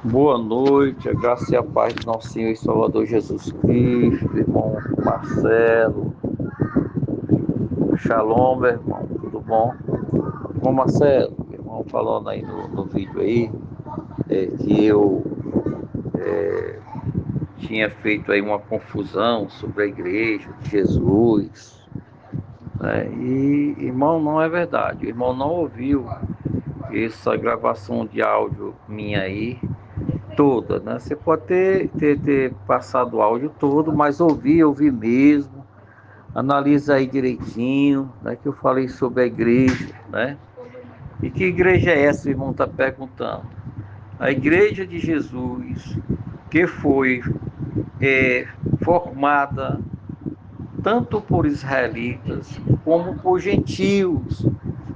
Boa noite, a graça e a paz do nosso Senhor e Salvador Jesus Cristo, irmão Marcelo. Shalom, meu irmão, tudo bom? Irmão Marcelo, irmão falando aí no vídeo aí, que eu tinha feito aí uma confusão sobre a igreja de Jesus, né? E, irmão, não é verdade, o irmão não ouviu essa gravação de áudio minha aí, toda, né? Você pode ter passado o áudio todo, mas ouvir mesmo. Analisa aí direitinho, né? Que eu falei sobre a igreja, né? E que igreja é essa, o irmão está perguntando? A igreja de Jesus, que foi é, formada tanto por israelitas como por gentios.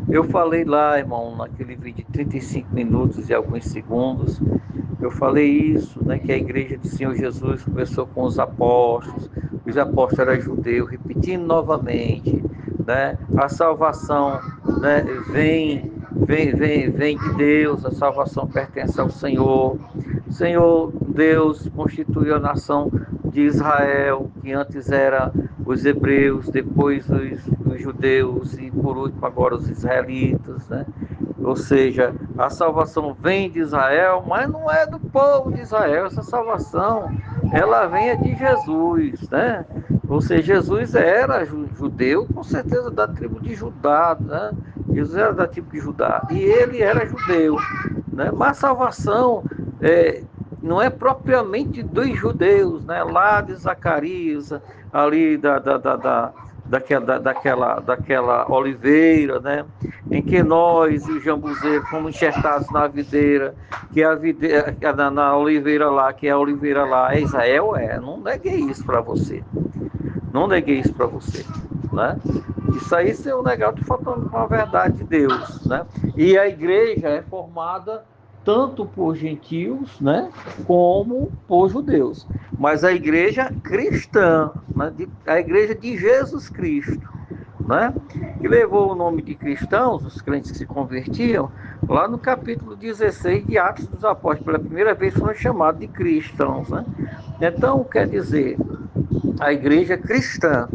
Eu falei lá, irmão, naquele vídeo de 35 minutos e alguns segundos, eu falei isso, né, que a igreja do Senhor Jesus começou com os apóstolos eram judeus, repetindo novamente, né, a salvação, né, vem de Deus, a salvação pertence ao Senhor. Senhor Deus constituiu a nação de Israel, que antes era os hebreus, depois os judeus e por último agora os israelitas, né? Ou seja, a salvação vem de Israel, mas não é do povo de Israel. Essa salvação, ela vem de Jesus, né? Ou seja, Jesus era judeu, com certeza da tribo de Judá, né? Jesus era da tribo de Judá e ele era judeu, né? Mas a salvação não é propriamente dos judeus, né? Lá de Zacarias, ali daquela oliveira, né? Em que nós e o jambuzeiro fomos enxertados na videira, que é a videira, na oliveira lá, que é a oliveira lá, é Israel, não neguei isso para você, não neguei isso para você, né? Isso aí, se eu negar, eu estou falando com a verdade de Deus, né? E a igreja é formada tanto por gentios, né, como por judeus. Mas a igreja cristã, né, a igreja de Jesus Cristo, né, que levou o nome de cristãos, os crentes que se convertiam, lá no capítulo 16 de Atos dos Apóstolos, pela primeira vez foram chamados de cristãos, né? Então, quer dizer, a igreja cristã.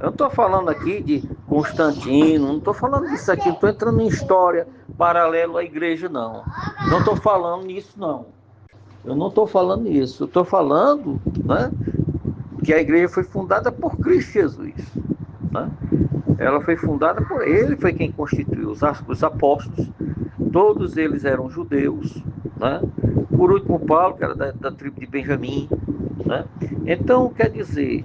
Eu não estou falando aqui de Constantino, não estou falando disso aqui, não estou entrando em história paralelo à igreja, não. Não estou falando nisso, não. Eu não estou falando nisso. Eu estou falando, né, que a igreja foi fundada por Cristo Jesus, né? Ela foi fundada por ele, foi quem constituiu os apóstolos. Todos eles eram judeus, né? Por último, Paulo, que era da tribo de Benjamim, né? Então, quer dizer,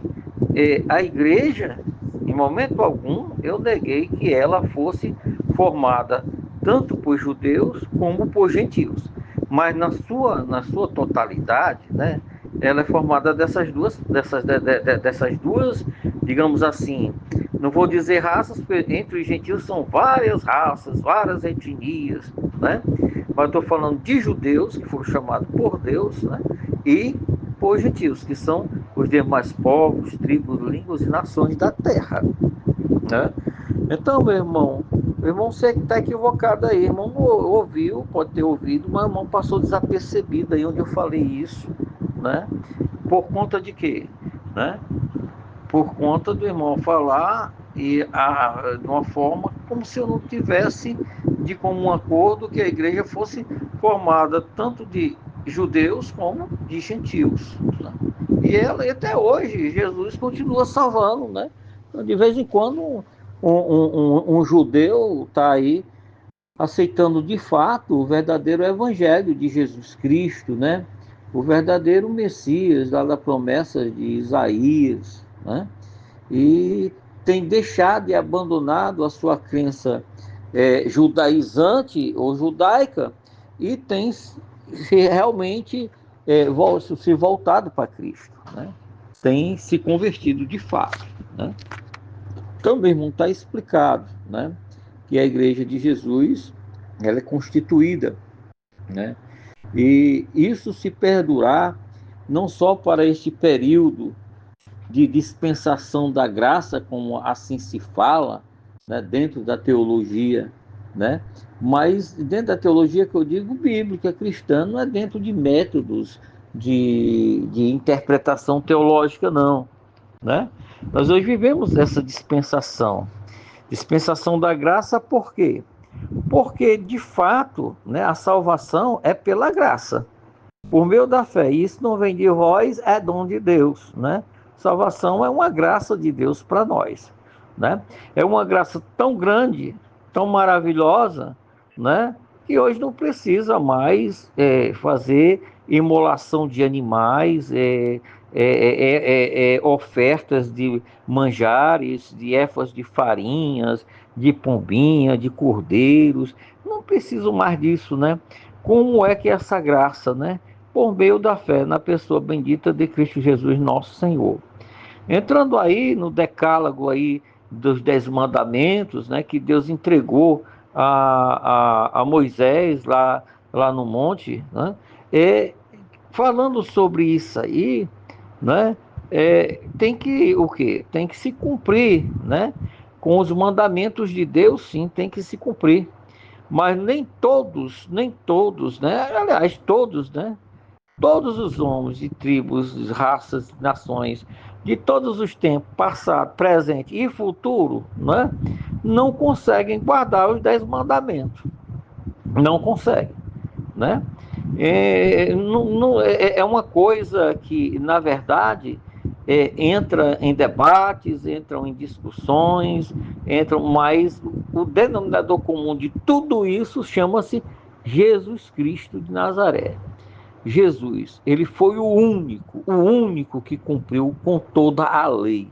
a igreja, em momento algum, eu neguei que ela fosse formada tanto por judeus como por gentios. Mas na sua totalidade, né, ela é formada dessas duas, digamos assim, não vou dizer raças, porque entre os gentios são várias raças, várias etnias, né? Mas estou falando de judeus, que foram chamados por Deus, né? E por gentios, que são os demais povos, tribos, línguas e nações da terra, né? Então, meu irmão, você que está equivocado aí, irmão, ouviu, pode ter ouvido, mas o irmão passou desapercebido aí onde eu falei isso, né? Por conta de quê? Né? Por conta do irmão falar de uma forma como se eu não tivesse de comum acordo que a igreja fosse formada tanto de judeus como de gentios, né? E até hoje Jesus continua salvando, né? Então, de vez em quando um judeu está aí aceitando de fato o verdadeiro evangelho de Jesus Cristo, né? O verdadeiro Messias, lá da promessa de Isaías, né? E tem deixado e abandonado a sua crença judaizante ou judaica e tem realmente se voltado para Cristo, né? Tem se convertido de fato, né? Então, meu irmão, está explicado, né, que a igreja de Jesus ela é constituída, né, e isso se perdurar não só para este período de dispensação da graça, como assim se fala, né, dentro da teologia, né? Mas dentro da teologia que eu digo bíblica, cristã, não é dentro de métodos de interpretação teológica, não, né? Nós hoje vivemos essa dispensação da graça, por quê? Porque, de fato, né, a salvação é pela graça, por meio da fé. E isso não vem de vós, é dom de Deus, né? Salvação é uma graça de Deus para nós, né? É uma graça tão grande, tão maravilhosa, né? Que hoje não precisa mais fazer imolação de animais, ofertas de manjares, de ervas de farinhas, de pombinha, de cordeiros. Não preciso mais disso, né? Como é que é essa graça, né? Por meio da fé na pessoa bendita de Cristo Jesus, nosso Senhor. Entrando aí no decálogo aí dos 10 mandamentos, né, que Deus entregou a Moisés lá no monte, né, falando sobre isso aí, né, tem que o quê? Tem que se cumprir, né, com os mandamentos de Deus, sim, tem que se cumprir. Mas nem todos, né, aliás, todos, né, todos os homens de tribos, raças, nações, de todos os tempos, passado, presente e futuro, né, não conseguem guardar os 10 mandamentos. Não conseguem, né? É uma coisa que, na verdade, entra em debates, entram em discussões, mas o denominador comum de tudo isso chama-se Jesus Cristo de Nazaré. Jesus, ele foi o único que cumpriu com toda a lei,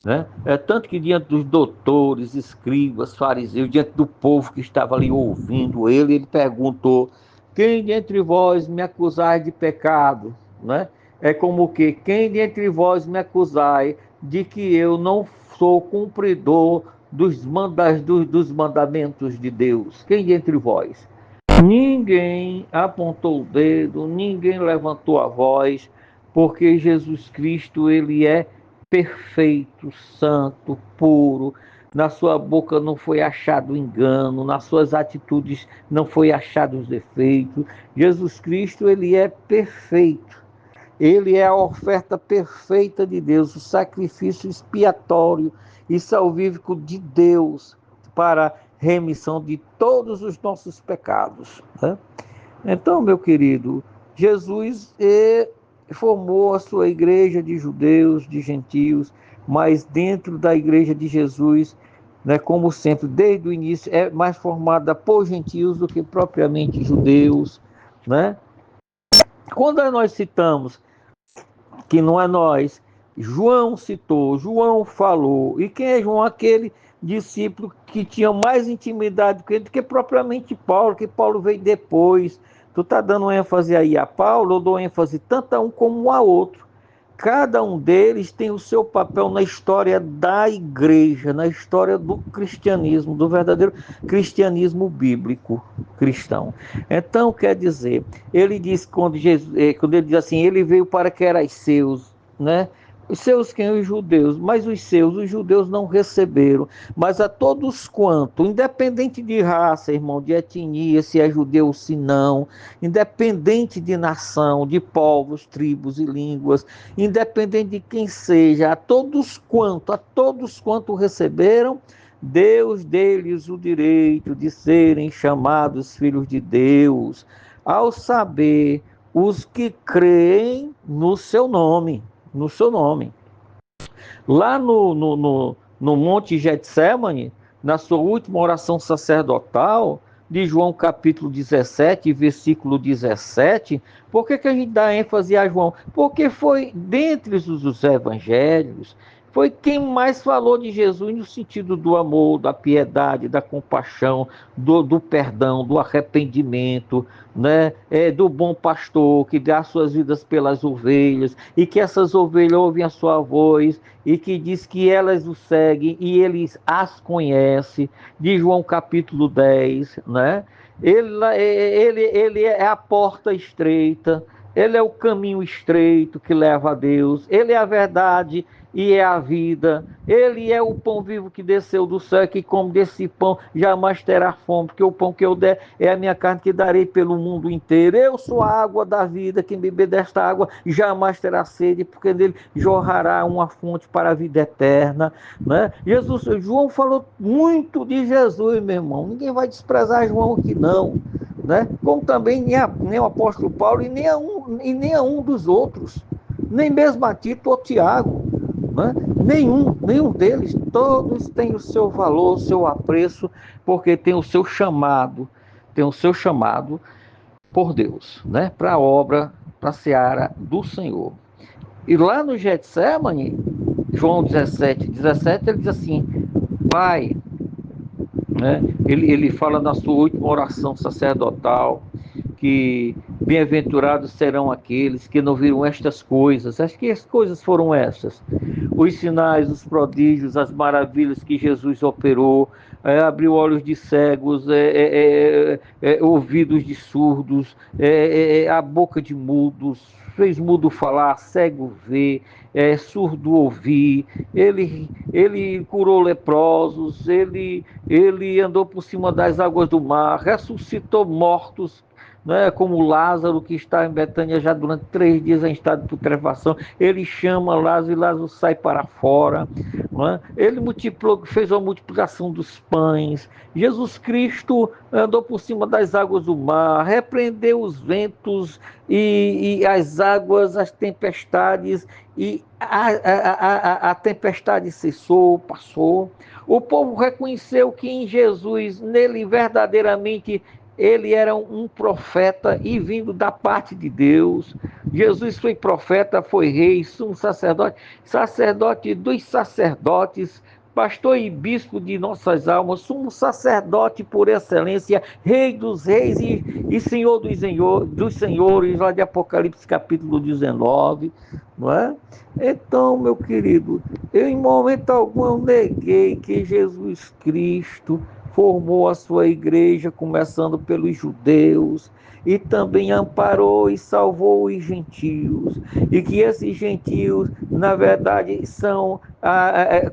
né? Tanto que diante dos doutores, escribas, fariseus, diante do povo que estava ali ouvindo ele perguntou: quem dentre vós me acusai de pecado, né? É como que quem dentre vós me acusai de que eu não sou cumpridor dos mandamentos de Deus? Quem dentre vós? Ninguém apontou o dedo, ninguém levantou a voz, porque Jesus Cristo, ele é perfeito, santo, puro. Na sua boca não foi achado engano, nas suas atitudes não foi achado os defeitos. Jesus Cristo, ele é perfeito. Ele é a oferta perfeita de Deus, o sacrifício expiatório e salvífico de Deus para remissão de todos os nossos pecados, né? Então, meu querido, Jesus formou a sua igreja de judeus, de gentios, mas dentro da igreja de Jesus, né, como sempre, desde o início, é mais formada por gentios do que propriamente judeus, né? Quando nós citamos que não é nós, João citou, João falou. E quem é João? Aquele discípulo que tinha mais intimidade com ele do que propriamente Paulo, que Paulo veio depois. Tu está dando ênfase aí a Paulo, eu dou ênfase tanto a um como a outro. Cada um deles tem o seu papel na história da igreja, na história do cristianismo, do verdadeiro cristianismo bíblico cristão. Então, quer dizer, ele diz quando ele diz assim, ele veio para que eram seus, né? Os seus quem? Os judeus, mas os judeus não receberam. Mas a todos quanto, independente de raça, irmão, de etnia, se é judeu ou se não, independente de nação, de povos, tribos e línguas, independente de quem seja, a todos quanto receberam, Deus deu-lhes o direito de serem chamados filhos de Deus, ao saber os que creem no seu nome, no seu nome. Lá no Monte Getsemane, na sua última oração sacerdotal, de João capítulo 17, versículo 17, por que a gente dá ênfase a João? Porque foi dentre os evangelhos, foi quem mais falou de Jesus no sentido do amor, da piedade, da compaixão, do perdão, do arrependimento, né? Do bom pastor que dá suas vidas pelas ovelhas e que essas ovelhas ouvem a sua voz e que diz que elas o seguem e eles as conhecem, de João capítulo 10, né? Ele é a porta estreita, Ele é o caminho estreito que leva a Deus, Ele é a verdade e é a vida. Ele é o pão vivo que desceu do céu, que come desse pão jamais terá fome, porque o pão que eu der é a minha carne que darei pelo mundo inteiro. Eu sou a água da vida, quem beber desta água jamais terá sede, porque nele jorrará uma fonte para a vida eterna, né? João falou muito de Jesus, meu irmão. Ninguém vai desprezar João aqui não, né? Como também nem o apóstolo Paulo e nem a um dos outros, nem mesmo a Tito ou Tiago, né? Nenhum deles. Todos têm o seu valor, o seu apreço, porque tem o seu chamado, por Deus, né? Para a obra, para a seara do Senhor. E lá no Getsemane, João 17, ele diz assim: Pai, né? Ele fala na sua última oração sacerdotal que bem-aventurados serão aqueles que não viram estas coisas. Acho que as coisas foram essas: os sinais, os prodígios, as maravilhas que Jesus operou, abriu olhos de cegos, ouvidos de surdos, a boca de mudos, fez mudo falar, cego ver, surdo ouvir, ele curou leprosos, ele andou por cima das águas do mar, ressuscitou mortos, né, como Lázaro, que está em Betânia já durante 3 dias em estado de putrefação. Ele chama Lázaro e Lázaro sai para fora, né? Ele fez a multiplicação dos pães. Jesus Cristo andou por cima das águas do mar, repreendeu os ventos e as águas, as tempestades, e a tempestade cessou, passou. O povo reconheceu que em Jesus, nele verdadeiramente, ele era um profeta e vindo da parte de Deus. Jesus foi profeta, foi rei, sumo sacerdote, sacerdote dos sacerdotes, pastor e bispo de nossas almas, sumo sacerdote por excelência, rei dos reis e senhor dos senhores, lá de Apocalipse capítulo 19, não é? Então, meu querido, eu em momento algum eu neguei que Jesus Cristo formou a sua igreja, começando pelos judeus, e também amparou e salvou os gentios, e que esses gentios, na verdade, são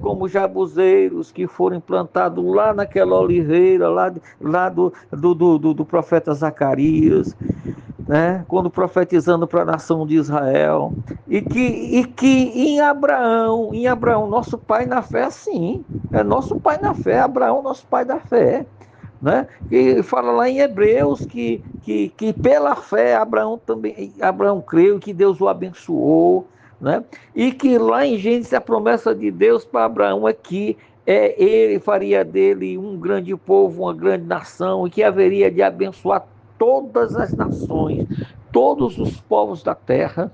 como jabuzeiros que foram implantados lá naquela oliveira, lá do profeta Zacarias, né? Quando profetizando para a nação de Israel, e que em Abraão, nosso pai na fé, sim, é nosso pai na fé, Abraão, nosso pai da fé, né? E fala lá em Hebreus que pela fé Abraão creu que Deus o abençoou, né? E que lá em Gênesis a promessa de Deus para Abraão é que ele faria dele um grande povo, uma grande nação, e que haveria de abençoar todas as nações, todos os povos da terra,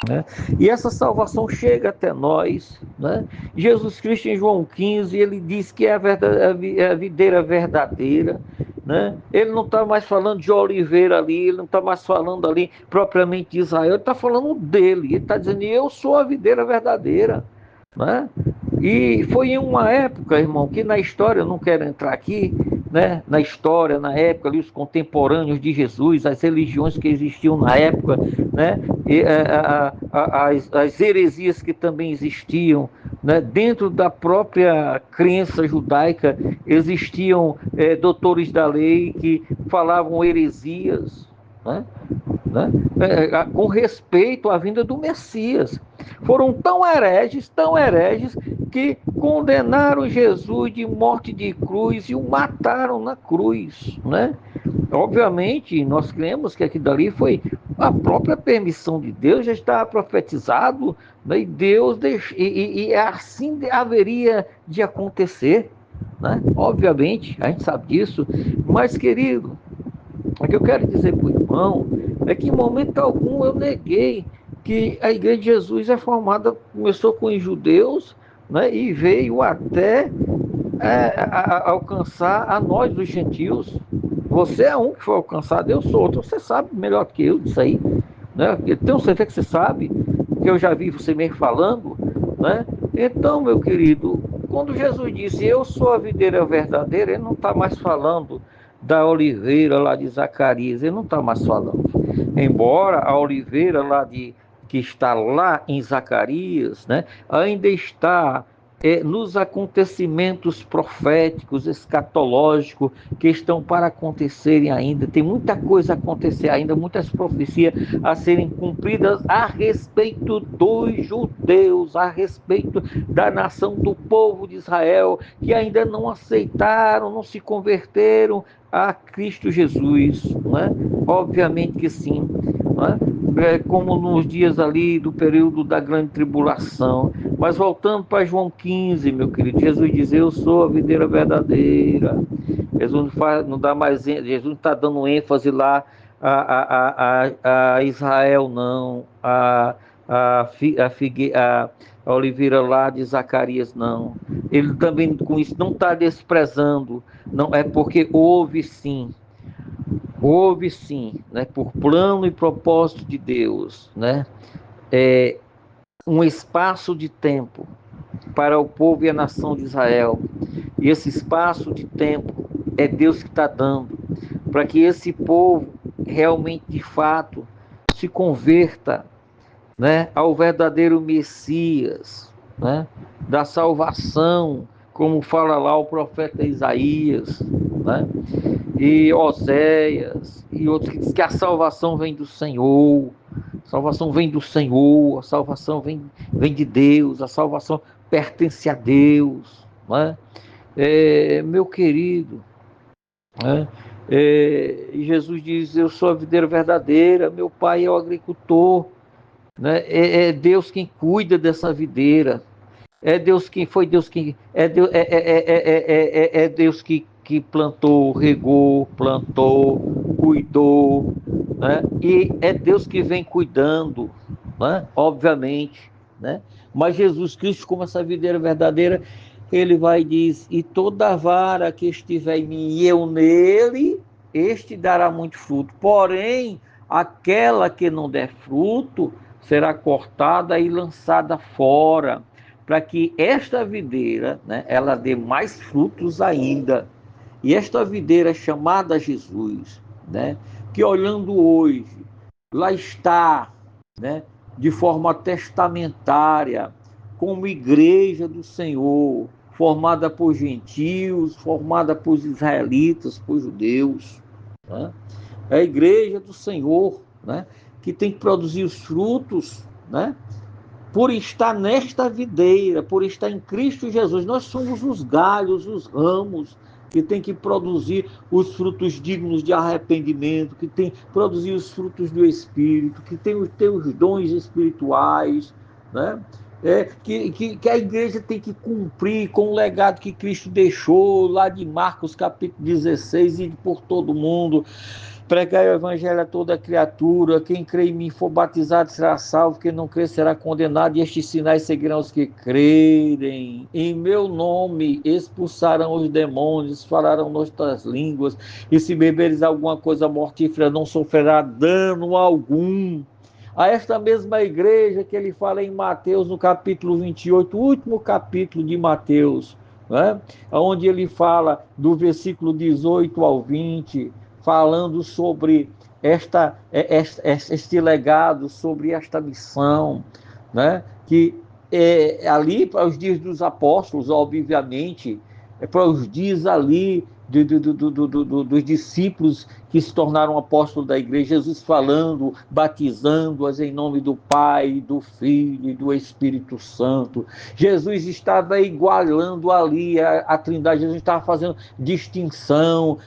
né? E essa salvação chega até nós, né? Jesus Cristo em João 15, ele diz que é a videira verdadeira, né? Ele não está mais falando de oliveira ali, ele não está mais falando ali propriamente de Israel, ele está falando dele, ele está dizendo: eu sou a videira verdadeira, né? E foi em uma época, irmão, que na história, eu não quero entrar aqui, né, na história, na época, ali, os contemporâneos de Jesus, as religiões que existiam na época, né, e, as heresias que também existiam, né, dentro da própria crença judaica, existiam doutores da lei que falavam heresias, né, com respeito à vinda do Messias. Foram tão hereges, que condenaram Jesus de morte de cruz e o mataram na cruz, né? Obviamente, nós cremos que aquilo dali foi a própria permissão de Deus, já estava profetizado, né? E Deus e assim haveria de acontecer, né? Obviamente, a gente sabe disso, mas, querido, o que eu quero dizer para o irmão é que em momento algum eu neguei que a Igreja de Jesus é formada, começou com os judeus, né, e veio até alcançar a nós, os gentios. Você é um que foi alcançado, eu sou outro. Você sabe melhor que eu disso aí, né? Eu tenho certeza que você sabe, que eu já vi você mesmo falando, né? Então, meu querido, quando Jesus disse: eu sou a videira verdadeira, ele não está mais falando da oliveira lá de Zacarias, ele não está mais falando. Embora a oliveira que está lá em Zacarias, né, ainda está nos acontecimentos proféticos, escatológicos, que estão para acontecerem ainda. Tem muita coisa a acontecer ainda, muitas profecias a serem cumpridas a respeito dos judeus, a respeito da nação do povo de Israel, que ainda não aceitaram, não se converteram a Cristo Jesus, né? Obviamente que sim, né? Como nos dias ali do período da grande tribulação. Mas voltando para João 15, meu querido, Jesus diz: eu sou a videira verdadeira. Jesus não dá mais, Jesus não está dando ênfase lá a Israel, não, a oliveira lá de Zacarias, não. Ele também com isso não está desprezando, não, é porque houve sim, né, por plano e propósito de Deus, né, um espaço de tempo para o povo e a nação de Israel. E esse espaço de tempo é Deus que está dando para que esse povo realmente, de fato, se converta, né, ao verdadeiro Messias, né, da salvação, como fala lá o profeta Isaías, né, e Oséias e outros, que diz que a salvação vem do Senhor, a salvação vem do Senhor, a salvação vem de Deus, a salvação pertence a Deus, né? Meu querido, né? Jesus diz: eu sou a videira verdadeira, meu pai é o agricultor, né? É Deus quem cuida dessa videira, é Deus quem foi Deus que é Deus que plantou, regou, plantou, cuidou, né? E é Deus que vem cuidando, né? Obviamente, né? Mas Jesus Cristo, como essa videira verdadeira, ele vai e diz: e toda vara que estiver em mim e eu nele, este dará muito fruto. Porém, aquela que não der fruto será cortada e lançada fora, para que esta videira, né, ela dê mais frutos ainda. E esta videira chamada Jesus, né, que olhando hoje, lá está, né, de forma testamentária, como igreja do Senhor, formada por gentios, formada por israelitas, por judeus, né? É a igreja do Senhor, né, que tem que produzir os frutos, né, por estar nesta videira, por estar em Cristo Jesus. Nós somos os galhos, os ramos, que tem que produzir os frutos dignos de arrependimento, que tem que produzir os frutos do Espírito, que tem os dons espirituais, né? Que a igreja tem que cumprir com o legado que Cristo deixou lá de Marcos capítulo 16, e por todo mundo pregai o evangelho a toda criatura, quem crê em mim for batizado será salvo, quem não crê será condenado, e estes sinais seguirão os que crerem. Em meu nome expulsarão os demônios, falarão noutras línguas, e se beberes alguma coisa mortífera não sofrerá dano algum. A esta mesma igreja que ele fala em Mateus, no capítulo 28, o último capítulo de Mateus, né? Onde ele fala do versículo 18 ao 20, falando sobre este legado, sobre esta missão, né? Que ali para os dias dos apóstolos, obviamente, para os dias ali dos discípulos que se tornaram apóstolos da igreja, Jesus falando, batizando-as em nome do Pai, do Filho e do Espírito Santo. Jesus estava igualando ali a Trindade, Jesus estava fazendo distinção,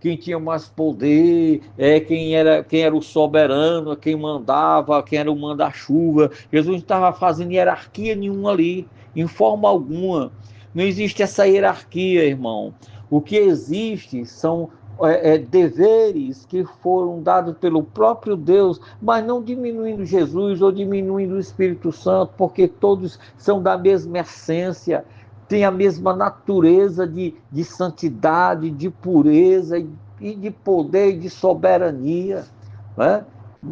quem tinha mais poder, quem era o soberano, quem mandava, quem era o manda-chuva. Jesus não estava fazendo hierarquia nenhuma ali, em forma alguma. Não existe essa hierarquia, irmão. O que existe são deveres que foram dados pelo próprio Deus, mas não diminuindo Jesus ou diminuindo o Espírito Santo, porque todos são da mesma essência, têm a mesma natureza de santidade, de pureza e de poder e de soberania, né?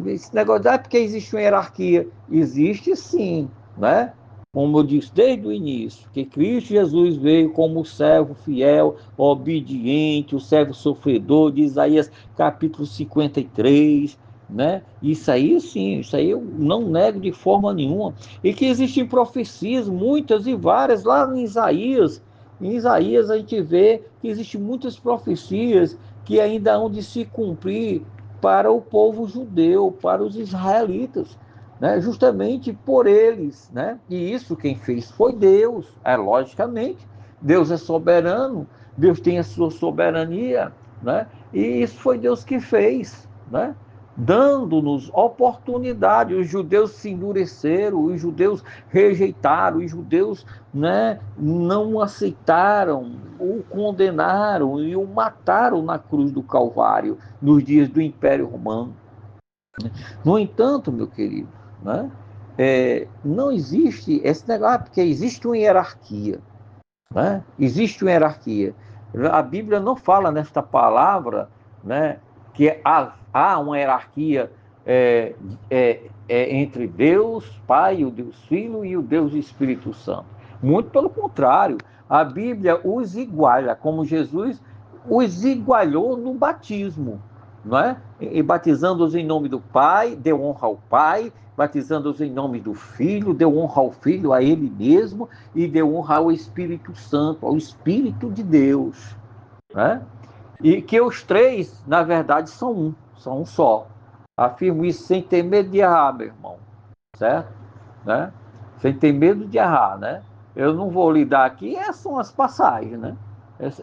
Esse negócio, porque existe uma hierarquia, existe sim, né? como eu disse desde o início, que Cristo Jesus veio como o servo fiel, obediente, o servo sofredor, de Isaías capítulo 53, né? Isso aí sim, isso aí eu não nego de forma nenhuma. E que existem profecias, muitas e várias, lá em Isaías. Em Isaías a gente vê que existem muitas profecias que ainda hão de se cumprir para o povo judeu, para os israelitas, né? Justamente por eles, né? E isso quem fez foi Deus, logicamente. Deus é soberano, Deus tem a sua soberania, né? E isso foi Deus que fez, né? Dando-nos oportunidade. Os judeus se endureceram, os judeus rejeitaram, os judeus, né, não aceitaram, o condenaram e o mataram na cruz do Calvário, nos dias do Império Romano. No entanto, meu querido, né, não existe esse negócio, porque existe uma hierarquia, né? Existe uma hierarquia. A Bíblia não fala nesta palavra, né, que há uma hierarquia é, entre Deus Pai, o Deus Filho e o Deus Espírito Santo. Muito pelo contrário, a Bíblia os iguala, como Jesus os igualou no batismo, não é? E batizando-os em nome do Pai, deu honra ao Pai, batizando-os em nome do Filho, deu honra ao Filho, a Ele mesmo, e deu honra ao Espírito Santo, ao Espírito de Deus, né? E que os três, na verdade, são um só. Afirmo isso sem ter medo de errar, meu irmão, certo? Né? Sem ter medo de errar, né? Eu não vou lhe dar aqui, essas são as passagens, né?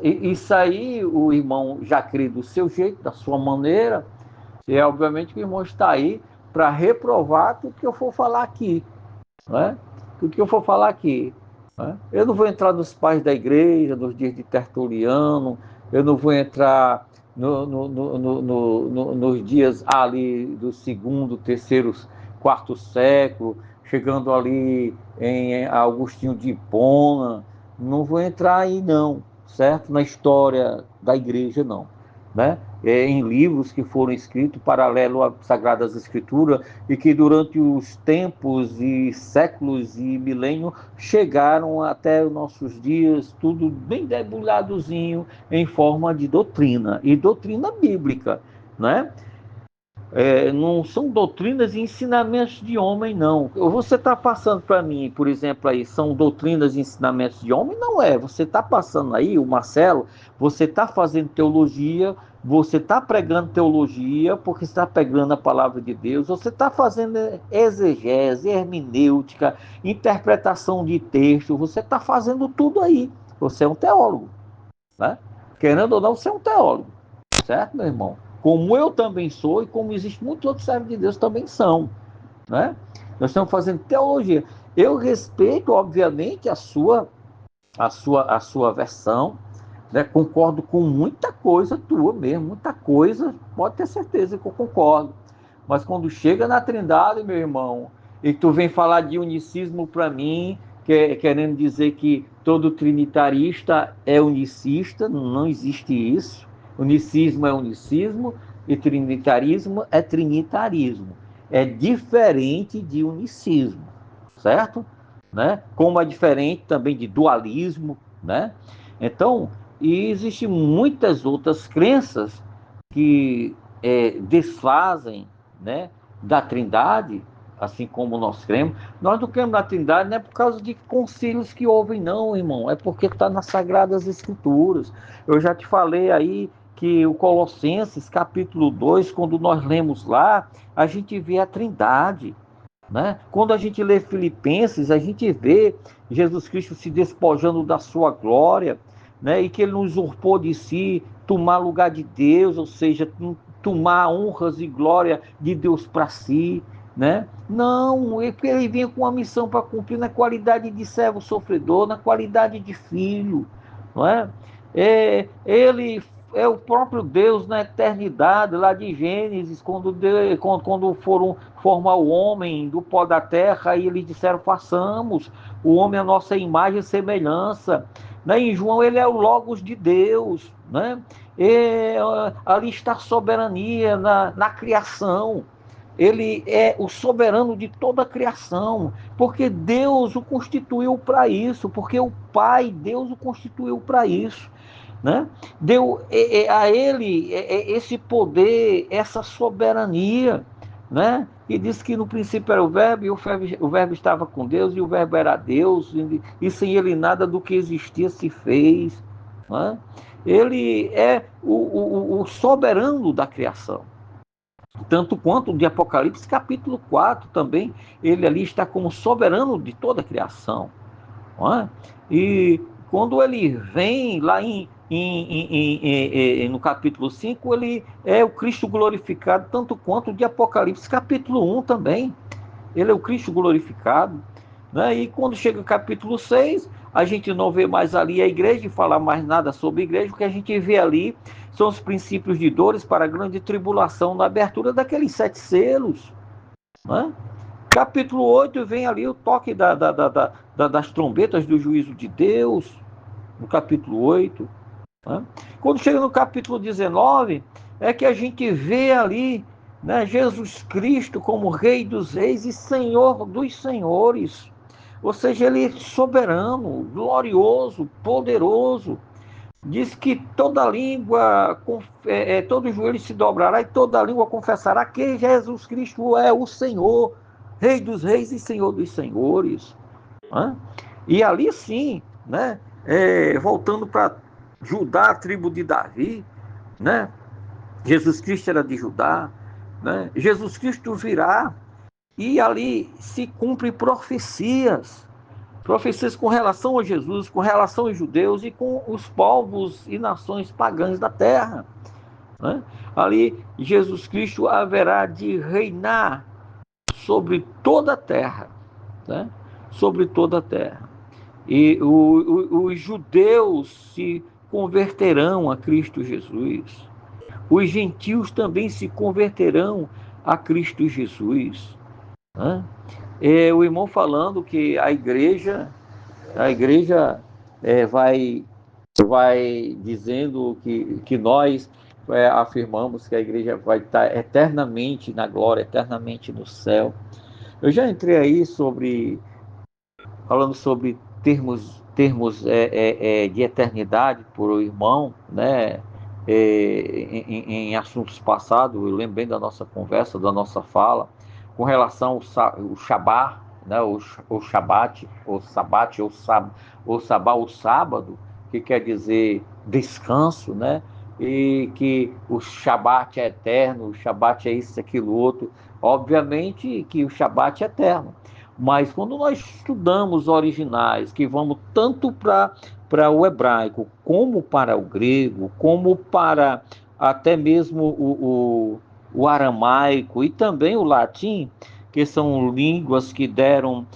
Isso aí o irmão já crê do seu jeito, da sua maneira, e obviamente que o irmão está aí para reprovar tudo que eu for falar aqui, né? Tudo que eu for falar aqui, né? Eu não vou entrar nos pais da igreja, nos dias de Tertuliano, eu não vou entrar nos dias ali do segundo, terceiro, quarto século, chegando ali em Agostinho de Hipona, não vou entrar aí não, certo? Na história da igreja não, né? Em livros que foram escritos paralelo às Sagradas Escrituras e que durante os tempos e séculos e milênios chegaram até os nossos dias, tudo bem debulhadozinho em forma de doutrina, e doutrina bíblica, né? Não são doutrinas e ensinamentos de homem, não. Você está passando para mim, por exemplo, aí, são doutrinas e ensinamentos de homem? Não é. Você está passando aí, o Marcelo, você está fazendo teologia, você está pregando teologia, porque está pegando a palavra de Deus, você está fazendo exegese, hermenêutica, interpretação de texto, você está fazendo tudo aí. Você é um teólogo, né? Querendo ou não, você é um teólogo, certo, meu irmão? Como eu também sou e como existem muitos outros servos de Deus também são, né? Nós estamos fazendo teologia. Eu respeito, obviamente, a sua versão, né? Concordo com muita coisa tua mesmo, muita coisa, pode ter certeza que eu concordo. Mas quando chega na Trindade, meu irmão, e tu vem falar de unicismo para mim, querendo dizer que todo trinitarista é unicista, não existe isso. Unicismo é unicismo e trinitarismo é trinitarismo. É diferente de unicismo, certo? Né? Como é diferente também de dualismo, né? Então, e existem muitas outras crenças que desfazem, né, da Trindade, assim como nós cremos. Nós não cremos na Trindade não é por causa de concílios que houve, não, irmão. É porque está nas Sagradas Escrituras. Eu já te falei aí que o Colossenses, capítulo 2, quando nós lemos lá, a gente vê a Trindade, né? Quando a gente lê Filipenses, a gente vê Jesus Cristo se despojando da sua glória, né? E que ele não usurpou de si tomar lugar de Deus, ou seja, tomar honras e glória de Deus para si, né? Não, ele vinha com uma missão para cumprir na qualidade de servo sofredor, na qualidade de filho, não é? Ele é o próprio Deus na eternidade, lá de Gênesis, quando foram formar o homem do pó da terra, e eles disseram, façamos o homem a nossa imagem e semelhança. Né? Em João, ele é o Logos de Deus. Né? Ali está a soberania na criação. Ele é o soberano de toda a criação, porque Deus o constituiu para isso, porque o Pai, Deus o constituiu para isso, né? Deu a ele esse poder, essa soberania, né? E disse que no princípio era o verbo, e o verbo estava com Deus, e o verbo era Deus, e sem ele nada do que existia se fez, né? Ele é o soberano da criação. Tanto quanto de Apocalipse capítulo 4 também, ele ali está como soberano de toda a criação. Não é? E quando ele vem lá no capítulo 5, ele é o Cristo glorificado, tanto quanto de Apocalipse capítulo 1 também. Ele é o Cristo glorificado. Né? E quando chega o capítulo 6, a gente não vê mais ali a igreja e falar mais nada sobre a igreja. O que a gente vê ali são os princípios de dores para a grande tribulação na abertura daqueles 7 selos. Né? Capítulo 8 vem ali o toque das trombetas do juízo de Deus, no capítulo 8. Né? Quando chega no capítulo 19, é que a gente vê ali, né, Jesus Cristo como Rei dos Reis e Senhor dos Senhores. Ou seja, ele é soberano, glorioso, poderoso. Diz que toda língua, todo joelho se dobrará e toda língua confessará que Jesus Cristo é o Senhor, Rei dos Reis e Senhor dos Senhores. Né? E ali sim, né, voltando para Judá, a tribo de Davi, né? Jesus Cristo era de Judá, né? Jesus Cristo virá e ali se cumprem profecias. Profecias com relação a Jesus, com relação aos judeus e com os povos e nações pagãs da terra. Né? Ali, Jesus Cristo haverá de reinar sobre toda a terra. Né? Sobre toda a terra. E os judeus se converterão a Cristo Jesus. Os gentios também se converterão a Cristo Jesus. Né? O irmão falando que a igreja vai dizendo que nós afirmamos que a igreja vai estar eternamente na glória, eternamente no céu. Eu já entrei aí falando sobre termos de eternidade por o irmão, né? Em assuntos passados, eu lembrei da nossa conversa, da nossa fala, com relação ao Shabat, né? O Shabat, o Sabat, o Sabá, o sábado, que quer dizer descanso, né? E que o Shabat é eterno, o Shabat é isso, aquilo, outro. Obviamente que o Shabat é eterno. Mas quando nós estudamos originais, que vamos tanto para o hebraico, como para o grego, como para até mesmo o aramaico e também o latim, que são línguas que deram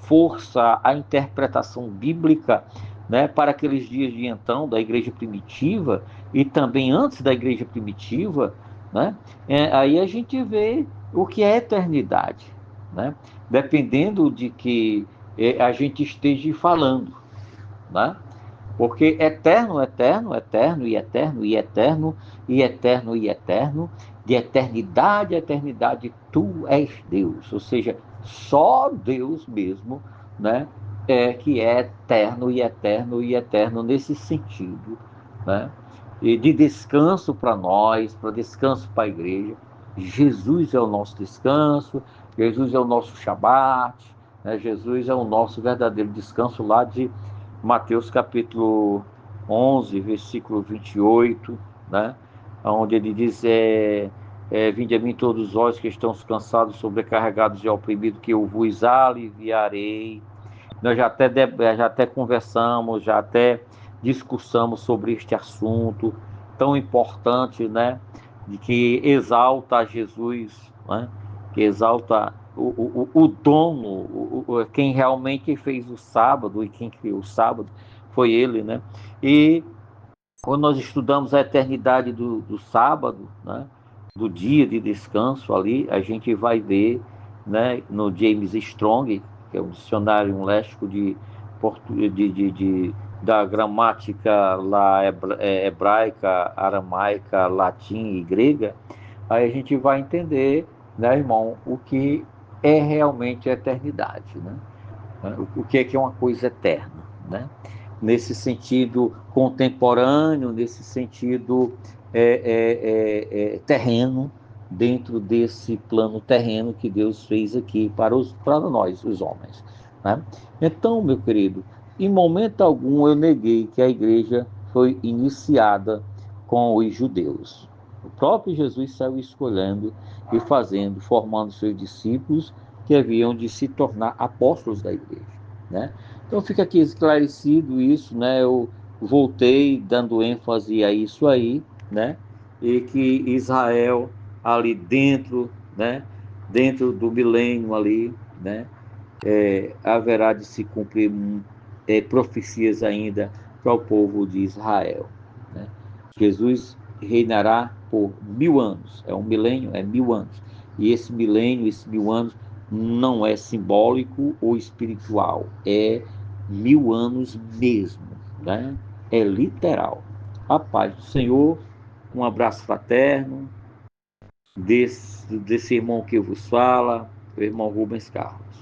força à interpretação bíblica, né, para aqueles dias de então da igreja primitiva e também antes da igreja primitiva, né, aí a gente vê o que é eternidade, né? Dependendo de que a gente esteja falando, né? Porque eterno, eterno, eterno e eterno e eterno e eterno e eterno, de eternidade a eternidade, tu és Deus. Ou seja, só Deus mesmo, né, que é eterno e eterno e eterno nesse sentido, né? E de descanso para nós, para descanso para a igreja. Jesus é o nosso descanso, Jesus é o nosso Shabat, né? Jesus é o nosso verdadeiro descanso lá de Mateus capítulo 11, versículo 28, né? Onde ele diz, vinde a mim todos vós que estão cansados, sobrecarregados e oprimidos, que eu vos aliviarei. Nós já até conversamos, já até discussamos sobre este assunto tão importante, né? De que exalta Jesus, né? Que exalta o dono, quem realmente fez o sábado e quem criou o sábado foi ele, né? E quando nós estudamos a eternidade do sábado, né? Do dia de descanso ali, a gente vai ver, né? No James Strong, que é um dicionário léxico da gramática lá hebraica, aramaica, latim e grega, aí a gente vai entender né, irmão, o que é realmente a eternidade, né? O que é uma coisa eterna, né? Nesse sentido contemporâneo, nesse sentido terreno, dentro desse plano terreno que Deus fez aqui para nós, os homens, né? Então, meu querido, em momento algum eu neguei que a igreja foi iniciada com os judeus. O próprio Jesus saiu escolhendo e fazendo, formando seus discípulos que haviam de se tornar apóstolos da igreja, né? Então fica aqui esclarecido isso, né? Eu voltei dando ênfase a isso aí, né? E que Israel ali dentro, né? Dentro do milênio ali, né? Haverá de se cumprir profecias ainda para o povo de Israel, né? Jesus reinará por 1000 anos, é um milênio, é 1000 anos. E esse milênio, esses 1000 anos, não é simbólico ou espiritual, é 1000 anos mesmo, né? É literal. A paz do Senhor, um abraço fraterno desse irmão que vos fala, o irmão Rubens Carlos.